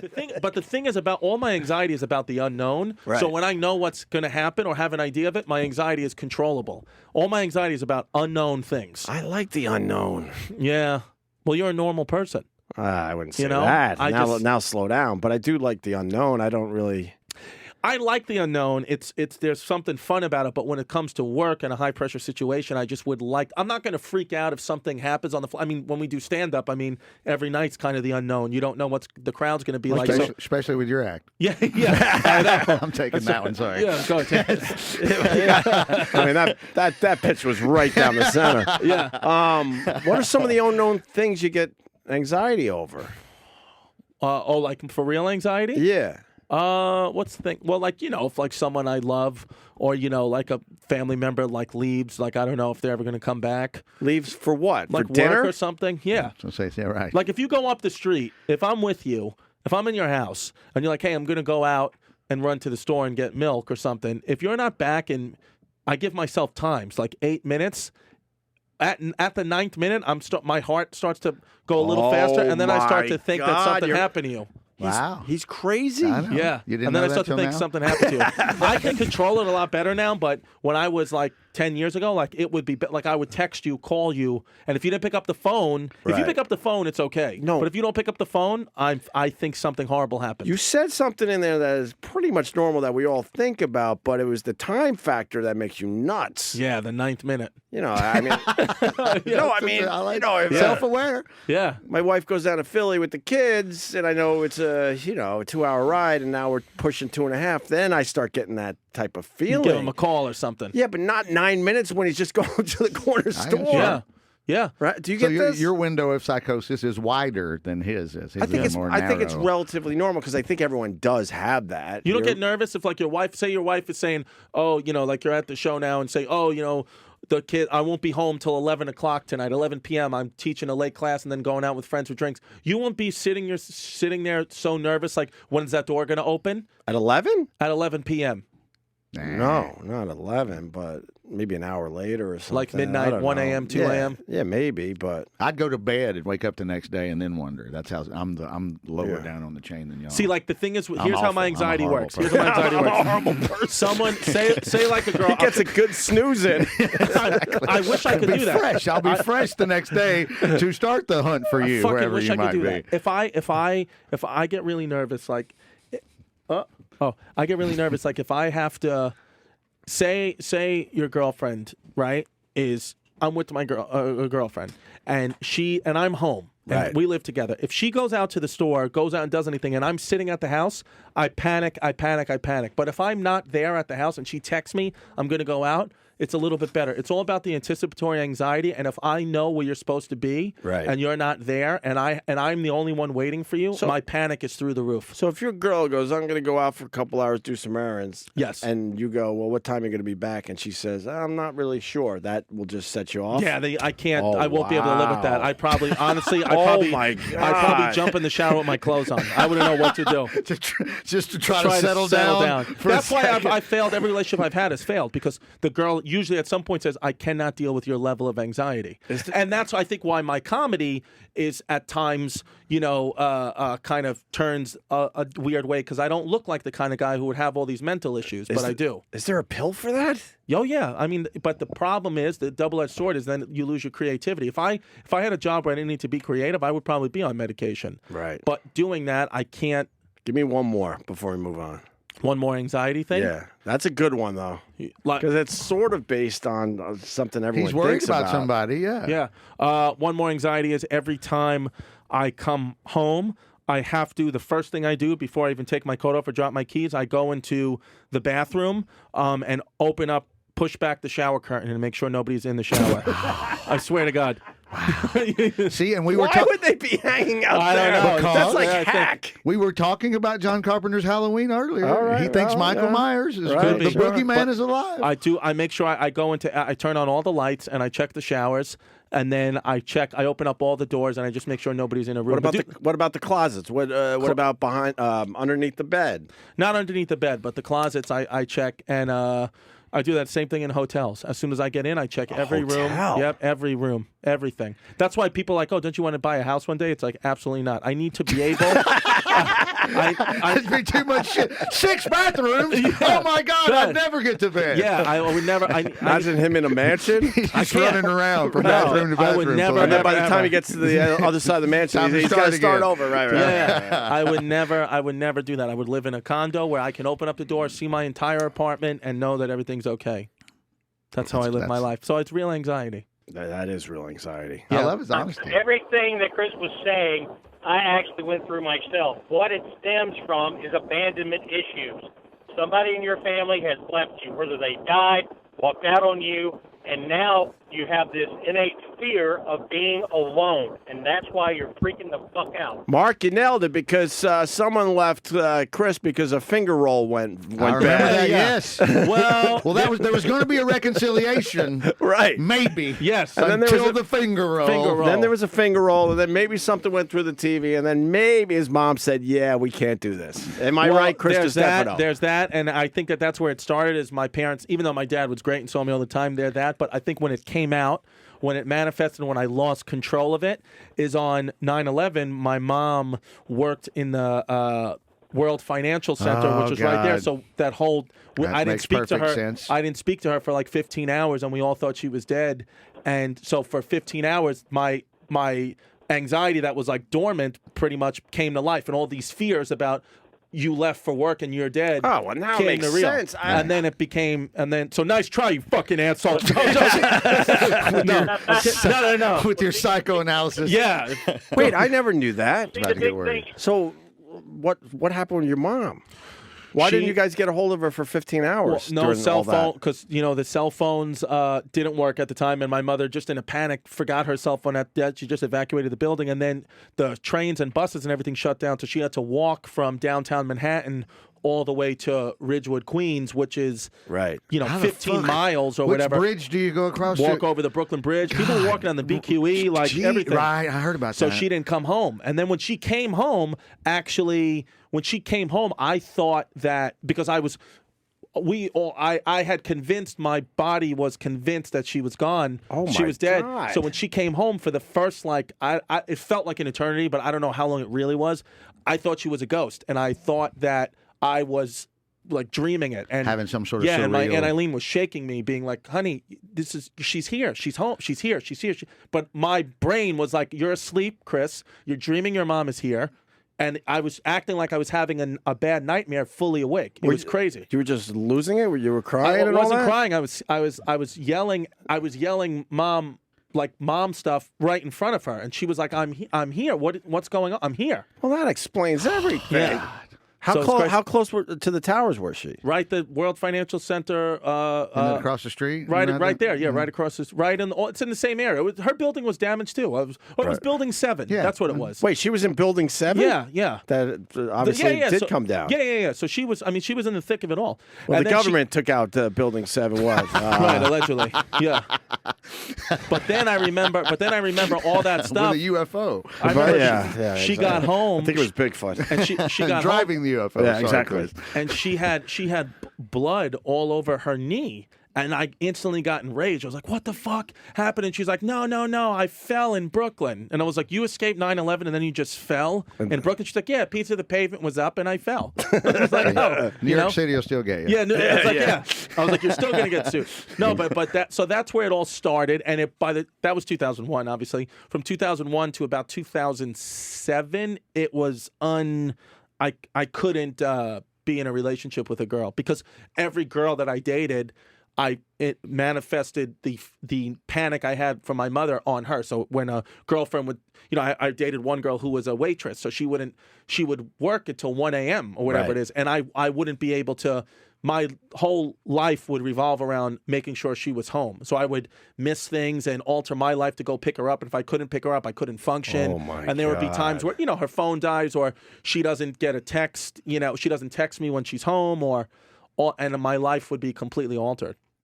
the thing is about all my anxiety is about the unknown. Right. So when I know what's going to happen or have an idea of it, my anxiety is controllable. All my anxiety is about unknown things. I like the unknown. Yeah. Well, you're a normal person. I wouldn't say You know, that. I Now slow down. But I do like the unknown. I don't really. I like the unknown. It's there's something fun about it, but when it comes to work and a high pressure situation, I just would like. I'm not going to freak out if something happens on the. I mean, when we do stand up, I mean, every night's kind of the unknown. You don't know what the crowd's going to be like. Especially with your act. Yeah. I know. I'm taking that one. Sorry. Yeah, go ahead. I mean that pitch was right down the center. Yeah. What are some of the unknown things you get anxiety over? Like for real anxiety? Yeah. What's the thing? Well, like, if like someone I love or, like a family member like leaves, like I don't know if they're ever going to come back. Leaves for what? Like for dinner work or something? Yeah. So say, yeah, right. Like if you go up the street, if I'm with you, if I'm in your house and you're like, hey, I'm going to go out and run to the store and get milk or something. If you're not back and I give myself times, like 8 minutes, at the 9th minute, my heart starts to go a little faster, and then I start to think that something happened to you. Wow. He's crazy. I know. Yeah. You didn't and then know I start that to think till now? something happened to you. I can control it a lot better now, but when I was like 10 years ago, like it would be like I would text you, call you, and if you didn't pick up the phone, if you pick up the phone, it's okay. No. But if you don't pick up the phone, I think something horrible happened. You said something in there that is pretty much normal that we all think about, but it was the time factor that makes you nuts. Yeah, the 9th minute. I mean, I like if self-aware. Yeah. my wife goes down to Philly with the kids, and I know it's a 2-hour ride, and now we're pushing 2.5. Then I start getting that type of feeling. Give him a call or something. Yeah, but not 9 minutes when he's just going to the corner store. Yeah. Yeah. Right? Do you So get this? your window of psychosis is wider than his is. His I think is it's more narrow. relatively normal because I think everyone does have that. You don't get nervous if like your wife is saying, oh, like you're at the show now and say, oh, the kid, I won't be home till 11 o'clock tonight, 11 p.m. I'm teaching a late class and then going out with friends for drinks. You won't be sitting there so nervous, like, when's that door going to open? At 11? At 11 p.m. No, not 11, but maybe an hour later or something. Like midnight, 1 a.m., 2 a.m.? Yeah, maybe, but... I'd go to bed and wake up the next day and then wonder. That's how I'm lower down on the chain than y'all. See, like the thing is, here's how my anxiety works. person. Here's how my anxiety works. I'm a horrible person. Someone, say like a girl. He gets a good snooze in. I wish I could do that. fresh. I'll be fresh the next day to start the hunt for you, fucking wherever wish you I might could do be. that. If I get really nervous, like, I get really nervous, like if I have to say your girlfriend, right, I'm with my girlfriend and I'm home and Right. we live together. If she goes out to the store, goes out and does anything, and I'm sitting at the house, I panic. But if I'm not there at the house and she texts me, I'm going to go out, it's a little bit better. It's all about the anticipatory anxiety, and if I know where you're supposed to be, Right. and you're not there, and I'm the only one waiting for you, my panic is through the roof. So if your girl goes, I'm going to go out for a couple hours, do some errands. Yes. And you go, well, what time are you going to be back? And she says, I'm not really sure. That will just set you off? Yeah, I can't. Oh, I won't be able to live with that. wow. I probably, honestly, my God. I'd probably jump in the shower with my clothes on. I wouldn't know what to do. Just to try to settle down. for a That's why second. I failed. Every relationship I've had has failed because the girl usually at some point says, I cannot deal with your level of anxiety. And that's, I think, why my comedy is at times, kind of turns a weird way because I don't look like the kind of guy who would have all these mental issues, but I do. Is there a pill for that? Oh yeah, I mean, but the problem is the double-edged sword is then you lose your creativity. If I had a job where I didn't need to be creative, I would probably be on medication. Right. But doing that, I can't. Give me one more before we move on. One more anxiety thing. Yeah, that's a good one, though. Like, Because it's sort of based on something everyone He's worried thinks about somebody, yeah. One more anxiety is every time I come home, I have to, the first thing I do before I even take my coat off or drop my keys, I go into the bathroom and push back the shower curtain and make sure nobody's in the shower. I swear to God. See, and we were Why would they be hanging out I there? don't know. Because- That's like Yeah, I think- hack. We were talking about John Carpenter's Halloween earlier. All right, he thinks well, Michael yeah. Myers is Right, the sure. boogeyman is alive. I make sure I go I turn on all the lights and I check the showers and then I open up all the doors and I just make sure nobody's in a room. What about the closets? What about behind underneath the bed? Not underneath the bed, but the closets I check and I do that same thing in hotels. As soon as I get in, I check every room. hotel? Yep, every room, everything. That's why people are like, oh, don't you want to buy a house one day? It's like, absolutely not. I need to be able. It'd be too much shit. 6 bathrooms. Oh my God! Good. I'd never get to bed. Yeah, I would never. Imagine him in a mansion. He's just can't. running around from No, bathroom to I bathroom. would never, And then by the Ever. time he gets to the other side of the mansion, Time to he's got to start start again. over. Right. Yeah, I would never do that. I would live in a condo where I can open up the door, see my entire apartment, and know that everything's okay. That's how I live my life. So it's real anxiety. That is real anxiety. I love his honesty. Everything that Chris was saying, I actually went through myself. What it stems from is abandonment issues. Somebody in your family has left you, whether they died, walked out on you, and now you have this innate fear of being alone, and that's why you're freaking the fuck out. Mark, you nailed it because someone left Chris because a finger roll went I remember bad. that, Yeah. yes. Well, Well, there was going to be a reconciliation, Right. maybe. yes. And then there Until was the finger roll. Finger roll. Then there was a finger roll, and then maybe something went through the TV, and then maybe his mom said, "Yeah, we can't do this." Am I Well, right, Chris there's Distefano? that. There's that, and I think that's where it started. Is my parents, even though my dad was great and saw me all the time, they're that. But I think when it came out, when it manifested, when I lost control of it, is on 9/11. My mom worked in the World Financial Center, Oh, which was right there. God. So that whole, That I didn't makes speak to her. perfect sense. I didn't speak to her for like 15 hours, and we all thought she was dead. And so for 15 hours, my anxiety that was like dormant pretty much came to life, and all these fears about you left for work and you're dead. Oh, well, now it came makes to real. sense. And then it became, so nice try, you fucking asshole. No. With your psychoanalysis. Yeah. Wait, I never knew that. See, About the to get big worried. thing, So, what happened with your mom? Why didn't She- you guys get a hold of her for 15 hours? No during cell all that? phone, because the cell phones didn't work at the time, and my mother, just in a panic, forgot her cell phone at that. She just evacuated the building, and then the trains and buses and everything shut down, so she had to walk from downtown Manhattan all the way to Ridgewood, Queens, which is Right. How the 15 fuck? miles or Which whatever. bridge do you go across? Walk to? over the Brooklyn Bridge. People were walking on the BQE, like Gee, everything. Right, I heard about So that. she didn't come home. And then when she came home, I thought that because I had convinced, my body was convinced that she was gone. Oh, she my was dead. God. So when she came home for the first, it felt like an eternity, but I don't know how long it really was. I thought she was a ghost, and I thought that I was like dreaming it and Having some sort of and surreal- Eileen was shaking me, being like, "Honey, she's here, she's home, she's here." But my brain was like, "You're asleep, Chris. You're dreaming. Your mom is here." And I was acting like I was having a bad nightmare, fully awake. It was crazy. You were just losing it? You were I crying and all wasn't that? crying. I was yelling, mom, like mom stuff right in front of her, and she was like, I'm here. What's going on? I'm here." Well, that explains everything. Yeah. So it's crazy. How close to the towers was she? Right, the World Financial Center. And then across the street? Right, You know, right there. Yeah, right across this. Right in. It's in the same area. Her building was damaged too. It was Building 7. Yeah. That's what it was. Wait, she was in Building 7? Yeah. That obviously did so, come down. Yeah. So she was. I mean, she was in the thick of it all. Well, And the then government took out Building 7 was. Right, allegedly. Yeah. But then I remember all that stuff. With a UFO. I remember Yeah, she exactly. got home. I think it was Bigfoot. and she got home, Driving the UFO. Yeah, Sorry, exactly. Chris. and she had blood all over her knee. And I instantly got enraged. I was like, "What the fuck happened?" And she's like, No, I fell in Brooklyn." And I was like, "You escaped 9/11 and then you just fell in Brooklyn?" She's like, "Yeah, a piece of the pavement was up and I fell." I was like, "No." New York City will still get you. Yeah, no, I was like, yeah. I was like, "You're still gonna get sued." No, but that's where it all started, and that was 2001, obviously. From 2001 to about 2007, it was I couldn't be in a relationship with a girl because every girl that I dated, it manifested the panic I had from my mother on her. So when a girlfriend would, I dated one girl who was a waitress, so she would work until 1 a.m. or whatever Right. it is, and I wouldn't be able to. My whole life would revolve around making sure she was home. So I would miss things and alter my life to go pick her up. And if I couldn't pick her up, I couldn't function. Oh, my and there would be God. times where, her phone dies or she doesn't get a text, she doesn't text me when she's home and my life would be completely altered.